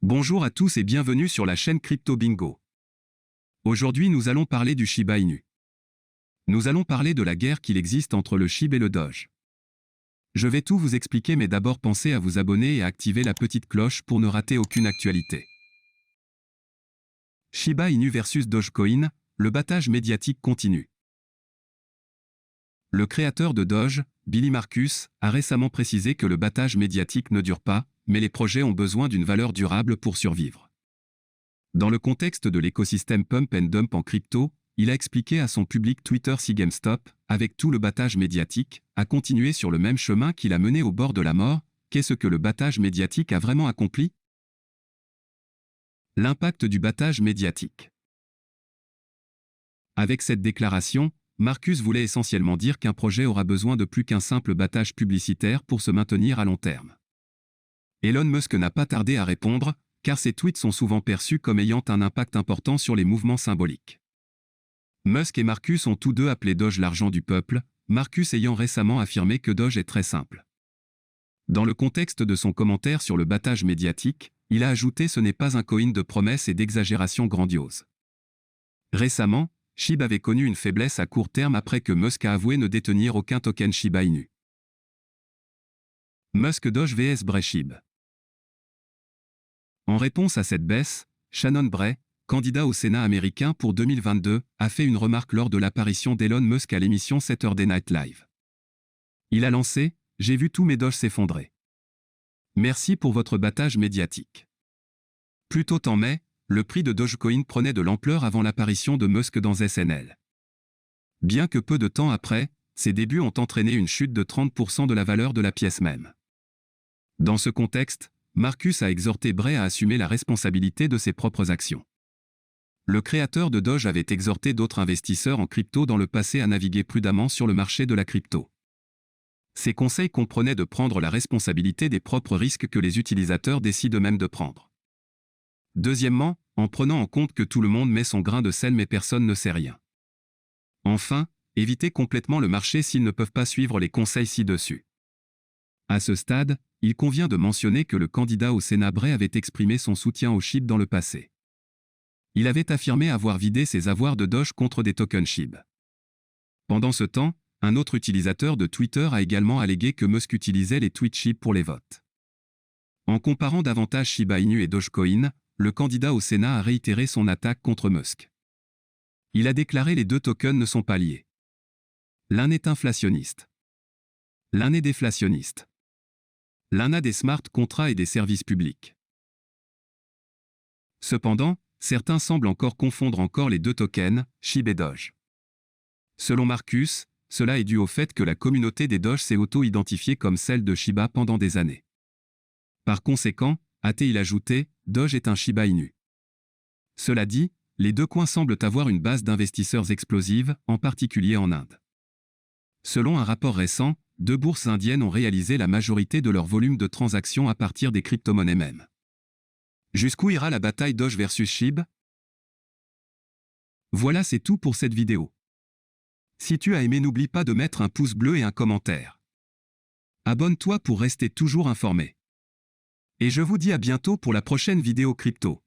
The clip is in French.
Bonjour à tous et bienvenue sur la chaîne Crypto Bingo. Aujourd'hui nous allons parler du Shiba Inu. Nous allons parler de la guerre qu'il existe entre le SHIB et le Doge. Je vais tout vous expliquer mais d'abord pensez à vous abonner et à activer la petite cloche pour ne rater aucune actualité. Shiba Inu versus Dogecoin, le battage médiatique continue. Le créateur de Doge, Billy Markus, a récemment précisé que le battage médiatique ne dure pas, mais les projets ont besoin d'une valeur durable pour survivre. Dans le contexte de l'écosystème pump and dump en crypto, il a expliqué à son public Twitter si GameStop, avec tout le battage médiatique, a continué sur le même chemin qu'il a mené au bord de la mort. Qu'est-ce que le battage médiatique a vraiment accompli? L'impact du battage médiatique. Avec cette déclaration, Markus voulait essentiellement dire qu'un projet aura besoin de plus qu'un simple battage publicitaire pour se maintenir à long terme. Elon Musk n'a pas tardé à répondre, car ses tweets sont souvent perçus comme ayant un impact important sur les mouvements symboliques. Musk et Markus ont tous deux appelé Doge l'argent du peuple, Markus ayant récemment affirmé que Doge est très simple. Dans le contexte de son commentaire sur le battage médiatique, il a ajouté ce n'est pas un coin de promesses et d'exagération grandiose. Récemment, SHIB avait connu une faiblesse à court terme après que Musk a avoué ne détenir aucun token Shiba Inu. Musk Doge vs Bray SHIB. En réponse à cette baisse, Shannon Bray, candidat au Sénat américain pour 2022, a fait une remarque lors de l'apparition d'Elon Musk à l'émission Saturday Night Live. Il a lancé « J'ai vu tous mes Doges s'effondrer. Merci pour votre battage médiatique. » Plus tôt en mai, le prix de Dogecoin prenait de l'ampleur avant l'apparition de Musk dans SNL. Bien que peu de temps après, ses débuts ont entraîné une chute de 30% de la valeur de la pièce même. Dans ce contexte, Markus a exhorté Bray à assumer la responsabilité de ses propres actions. Le créateur de Doge avait exhorté d'autres investisseurs en crypto dans le passé à naviguer prudemment sur le marché de la crypto. Ces conseils comprenaient de prendre la responsabilité des propres risques que les utilisateurs décident eux-mêmes de prendre. Deuxièmement, en prenant en compte que tout le monde met son grain de sel mais personne ne sait rien. Enfin, éviter complètement le marché s'ils ne peuvent pas suivre les conseils ci-dessus. À ce stade, il convient de mentionner que le candidat au Sénat Bray avait exprimé son soutien au SHIB dans le passé. Il avait affirmé avoir vidé ses avoirs de Doge contre des tokens SHIB. Pendant ce temps, un autre utilisateur de Twitter a également allégué que Musk utilisait les tweets SHIB pour les votes. En comparant davantage Shiba Inu et Dogecoin, le candidat au Sénat a réitéré son attaque contre Musk. Il a déclaré les deux tokens ne sont pas liés. L'un est inflationniste. L'un est déflationniste. L'un a des smart contracts et des services publics. Cependant, certains semblent encore confondre les deux tokens, SHIB et Doge. Selon Markus, cela est dû au fait que la communauté des Doge s'est auto-identifiée comme celle de Shiba pendant des années. Par conséquent, a-t-il ajouté, Doge est un Shiba Inu. Cela dit, les deux coins semblent avoir une base d'investisseurs explosive, en particulier en Inde. Selon un rapport récent, deux bourses indiennes ont réalisé la majorité de leur volume de transactions à partir des crypto-monnaies mêmes. Jusqu'où ira la bataille Doge versus SHIB? Voilà, c'est tout pour cette vidéo. Si tu as aimé, n'oublie pas de mettre un pouce bleu et un commentaire. Abonne-toi pour rester toujours informé. Et je vous dis à bientôt pour la prochaine vidéo crypto.